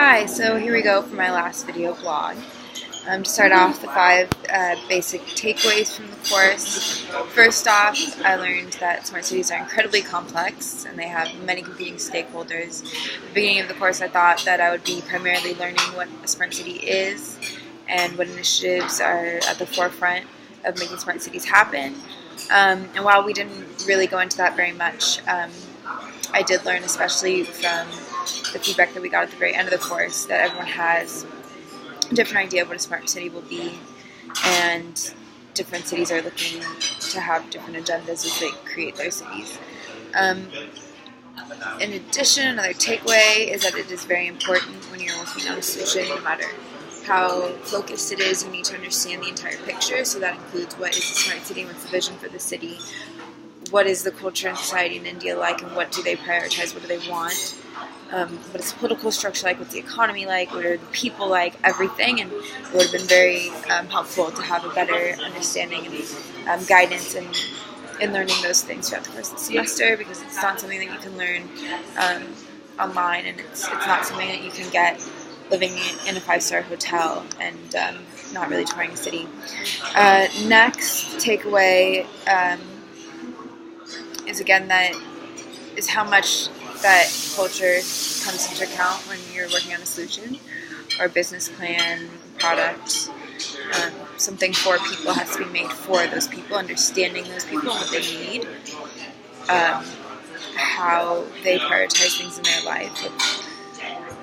Hi, so here we go for my last video blog. To start off, the 5 basic takeaways from the course. First off, I learned that smart cities are incredibly complex and they have many competing stakeholders. At the beginning of the course, I thought that I would be primarily learning what a smart city is and what initiatives are at the forefront of making smart cities happen. And while we didn't really go into that very much, I did learn, especially from the feedback that we got at the very end of the course, that everyone has a different idea of what a smart city will be, and different cities are looking to have different agendas as they create their cities. In addition, another takeaway is that it is very important when you're working on a solution, no matter how focused it is, you need to understand the entire picture. So that includes what is a smart city, what's the vision for the city, what is the culture and society in India like, and what do they prioritize, what do they want, what is the political structure like, what's the economy like, what are the people like, everything. And it would have been very helpful to have a better understanding and guidance in learning those things throughout the course of the semester, because it's not something that you can learn online, and it's not something that you can get living in a 5-star hotel and not really touring a city. Next takeaway is how much that culture comes into account when you're working on a solution or a business plan, product. Something for people has to be made for those people, understanding those people and what they need, how they prioritize things in their life,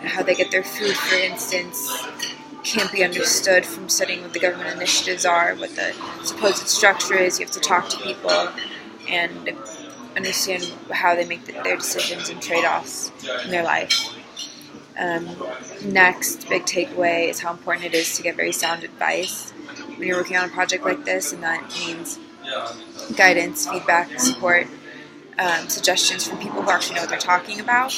how they get their food, for instance, can't be understood from studying what the government initiatives are, what the supposed structure is. You have to talk to people and understand how they make their decisions and trade-offs in their life. Next big takeaway is how important it is to get very sound advice when you're working on a project like this, and that means guidance, feedback, support, suggestions from people who actually know what they're talking about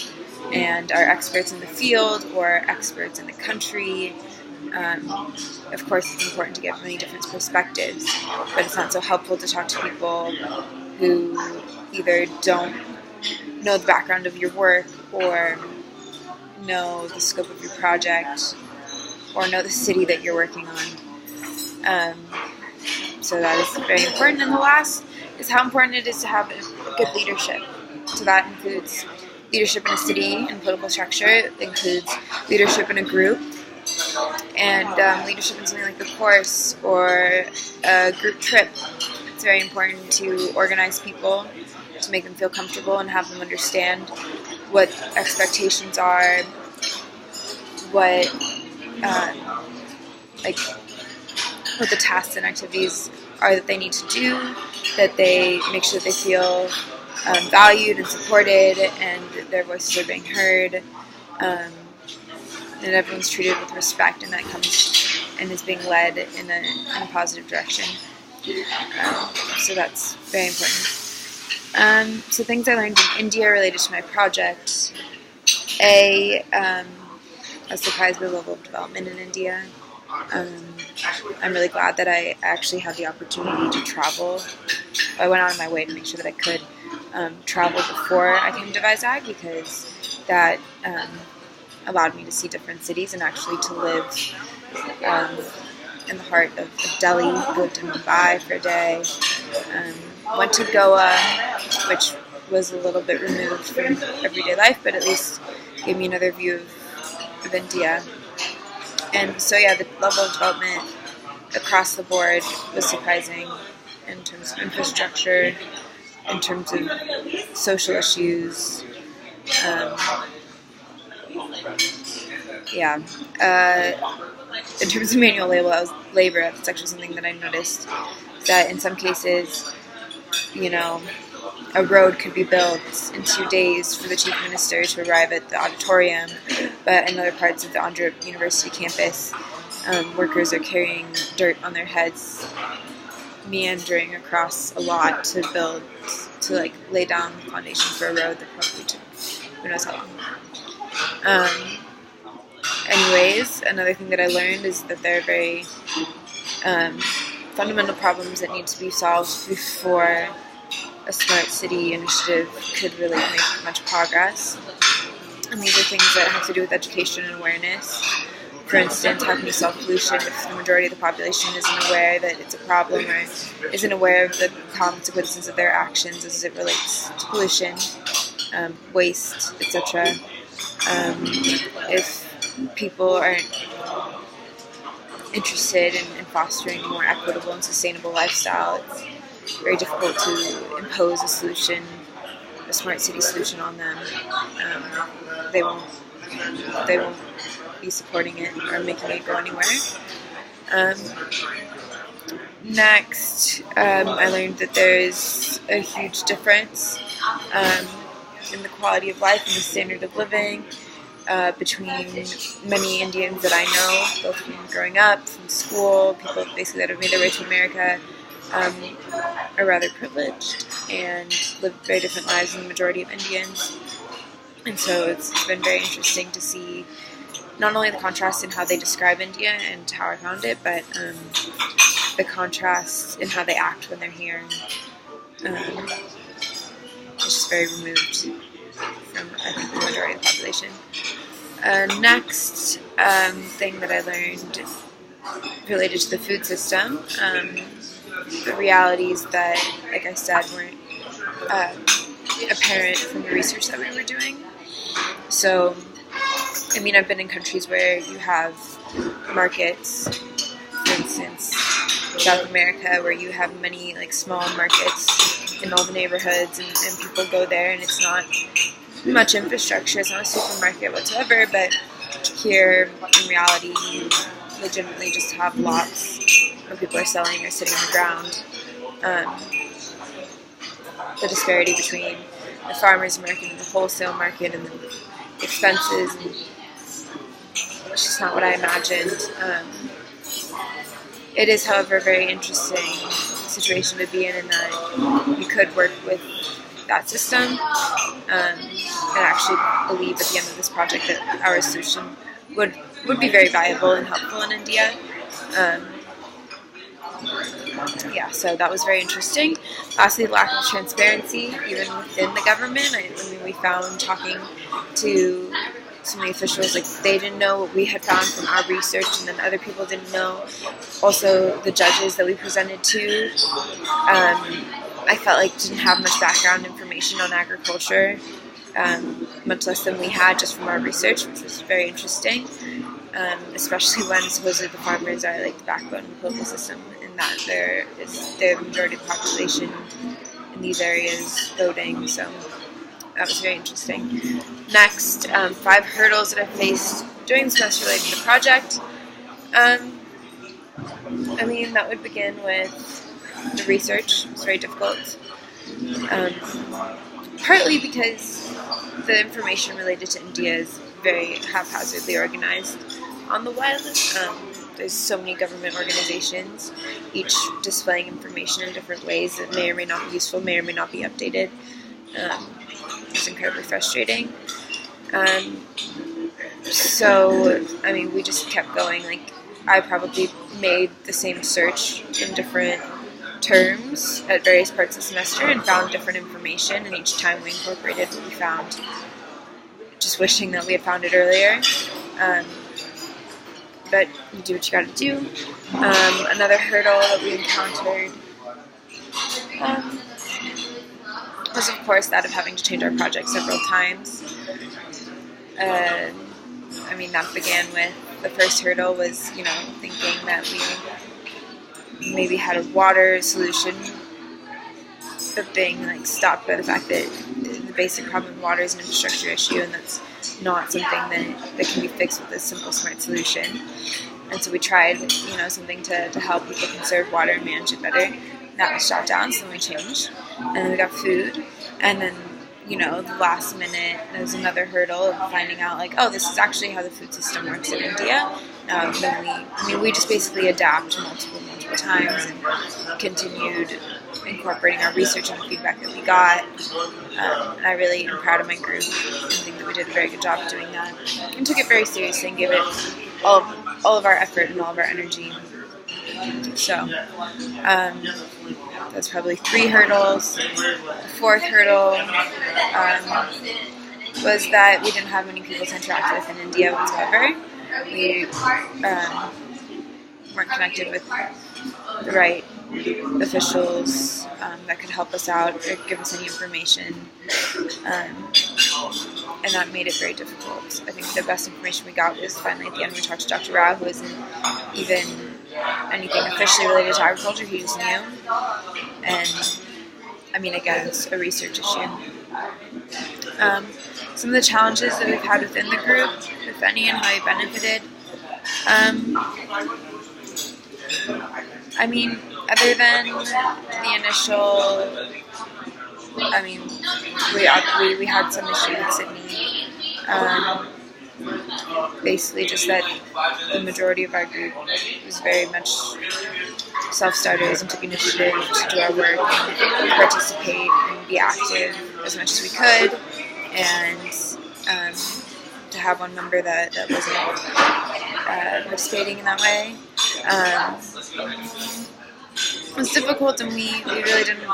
and are experts in the field or experts in the country. Of course, it's important to get many different perspectives, but it's not so helpful to talk to people who either don't know the background of your work or know the scope of your project or know the city that you're working on. So that is very important. And the last is how important it is to have good leadership. So that includes leadership in a city and political structure. It includes leadership in a group, and leadership in something like the course or a group trip. It's very important to organize people, to make them feel comfortable and have them understand what expectations are, what the tasks and activities are that they need to do, that they make sure that they feel valued and supported, and their voices are being heard, and everyone's treated with respect, and that comes and is being led in a positive direction. So that's very important. So things I learned in India related to my project. I was surprised by the level of development in India. I'm really glad that I actually had the opportunity to travel. I went out of my way to make sure that I could travel before I came to Vizag, because that allowed me to see different cities and actually to live in the heart of Delhi. Lived in Mumbai for a day. Went to Goa, which was a little bit removed from everyday life, but at least gave me another view of India. And so yeah, the level of development across the board was surprising in terms of infrastructure, in terms of social issues. In terms of manual labor, that's actually something that I noticed, that in some cases, a road could be built in 2 days for the chief minister to arrive at the auditorium, but in other parts of the Andhra University campus, workers are carrying dirt on their heads, meandering across a lot to lay down the foundation for a road that probably took who knows how long. Anyways, another thing that I learned is that there are very fundamental problems that need to be solved before a smart city initiative could really make much progress. And these are things that have to do with education and awareness. For instance, how can you solve pollution if the majority of the population isn't aware that it's a problem or isn't aware of the consequences of their actions as it relates to pollution, waste, etc. If people aren't interested in fostering a more equitable and sustainable lifestyle, it's very difficult to impose a solution, a smart city solution on them. They won't be supporting it or making it go anywhere. Next, I learned that there is a huge difference in the quality of life and the standard of living between many Indians that I know, both from growing up, from school, people basically that have made their way to America, are rather privileged and live very different lives than the majority of Indians. And so it's been very interesting to see not only the contrast in how they describe India and how I found it, but the contrast in how they act when they're here. It's just very removed from, I think, the majority of the population. Next thing that I learned related to the food system, the realities that, like I said, weren't apparent from the research that we were doing. So, I mean, I've been in countries where you have markets, for instance, South America, where you have many like small markets in all the neighborhoods, and people go there, and it's not much infrastructure, it's not a supermarket whatsoever, but here, in reality, you legitimately just have lots where people are selling or sitting on the ground. The disparity between the farmer's market and the wholesale market and the expenses, and it's just not what I imagined. It is, however, a very interesting situation to be in that you could work with that system, and actually believe at the end of this project that our solution would be very valuable and helpful in India. So that was very interesting. Lastly, the lack of transparency, even within the government. I mean, we found talking to some of the officials, like, they didn't know what we had found from our research, and then other people didn't know. Also, the judges that we presented to, I felt like didn't have much background information on agriculture, much less than we had just from our research, which was very interesting, especially when supposedly the farmers are like the backbone of the political system, in that they're the majority of the population in these areas voting. So that was very interesting. Next, 5 hurdles that I faced during the semester related to the project. I mean, that would begin with the research. It's very difficult. Partly because the information related to India is very haphazardly organized on the web. There's so many government organizations, each displaying information in different ways that may or may not be useful, may or may not be updated. It's incredibly frustrating. So, I mean, we just kept going. Like, I probably made the same search in different terms at various parts of the semester and found different information, and each time we incorporated what we found, just wishing that we had found it earlier. But you do what you gotta do. Another hurdle that we encountered was, of course, that of having to change our project several times. I mean, that began with the first hurdle was, thinking that we maybe had a water solution, but being stopped by the fact that the basic problem with water is an infrastructure issue, and that's not something that can be fixed with a simple smart solution. And so we tried, something to help people conserve water and manage it better. That was shot down, so then we changed. And then we got food, and then, the last minute, there was another hurdle of finding out, this is actually how the food system works in India. Then we just basically adapt multiple times and continued incorporating our research and the feedback that we got. And I really am proud of my group and think that we did a very good job doing that. And took it very seriously and gave it all of our effort and all of our energy. So, that's probably 3 hurdles. The 4th hurdle was that we didn't have many people to interact with in India whatsoever. We weren't connected with the right officials that could help us out or give us any information, and that made it very difficult. I think the best information we got was finally at the end we talked to Dr. Rao, who isn't even anything officially related to agriculture. He just knew, and I mean, again, it's a research issue. Some of the challenges that we've had within the group, if any, and how we benefited. I mean, other than the initial, I mean, we had some issue with Sydney. Basically, just that the majority of our group was very much self-starters and took initiative to do our work and participate and be active as much as we could, and to have one member that wasn't participating in that way was difficult, and we really didn't.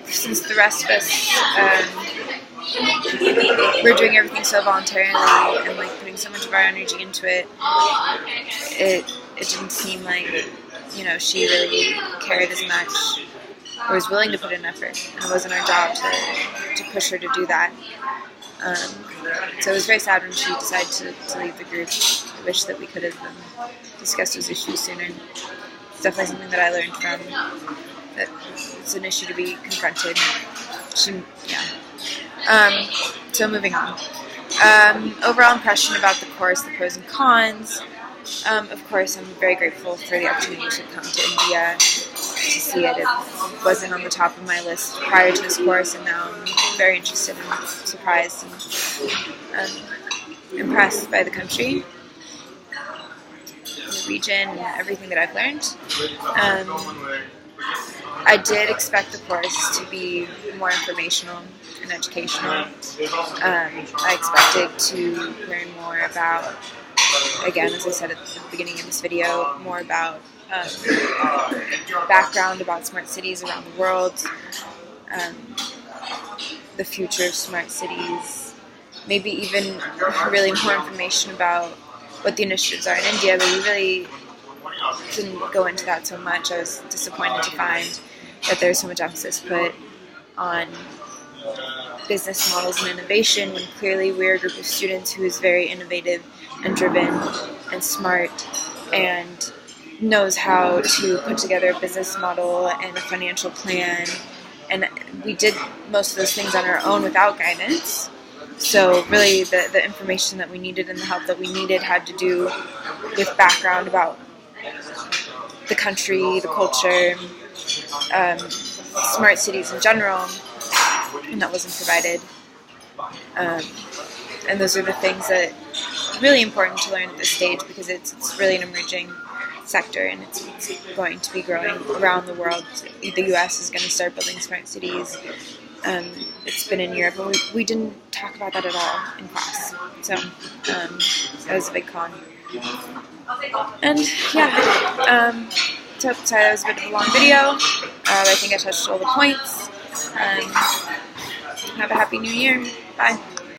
Since the rest of us we're doing everything so voluntarily and like putting so much of our energy into it, it didn't seem like, you know, she really cared as much or was willing to put in effort, and it wasn't our job to push her to do that. So it was very sad when she decided to leave the group. I wish that we could have discussed those issues sooner. It's definitely something that I learned from, that it's an issue to be confronted. So moving on. Overall impression about the course, the pros and cons. Of course, I'm very grateful for the opportunity to come to India to see it. It wasn't on the top of my list prior to this course, and now I'm very interested and surprised and impressed by the country, the region, and everything that I've learned. I did expect the course to be more informational and educational. I expected to learn more about, again, as I said at the beginning of this video, more about background about smart cities around the world, the future of smart cities, maybe even really more information about what the initiatives are in India, but we really didn't go into that so much. I was disappointed to find that there's so much emphasis put on business models and innovation, when clearly we're a group of students who is very innovative and driven and smart and knows how to put together a business model and a financial plan. And we did most of those things on our own without guidance. So really the information that we needed and the help that we needed had to do with background about the country, the culture, smart cities in general, and that wasn't provided. And those are the things that are really important to learn at this stage, because it's really an emerging sector, and it's going to be growing around the world. The US is going to start building smart cities. It's been in Europe, and we didn't talk about that at all in class. So that was a big con. And yeah, so sorry, that was a bit of a long video. I think I touched all the points. Have a happy new year. Bye.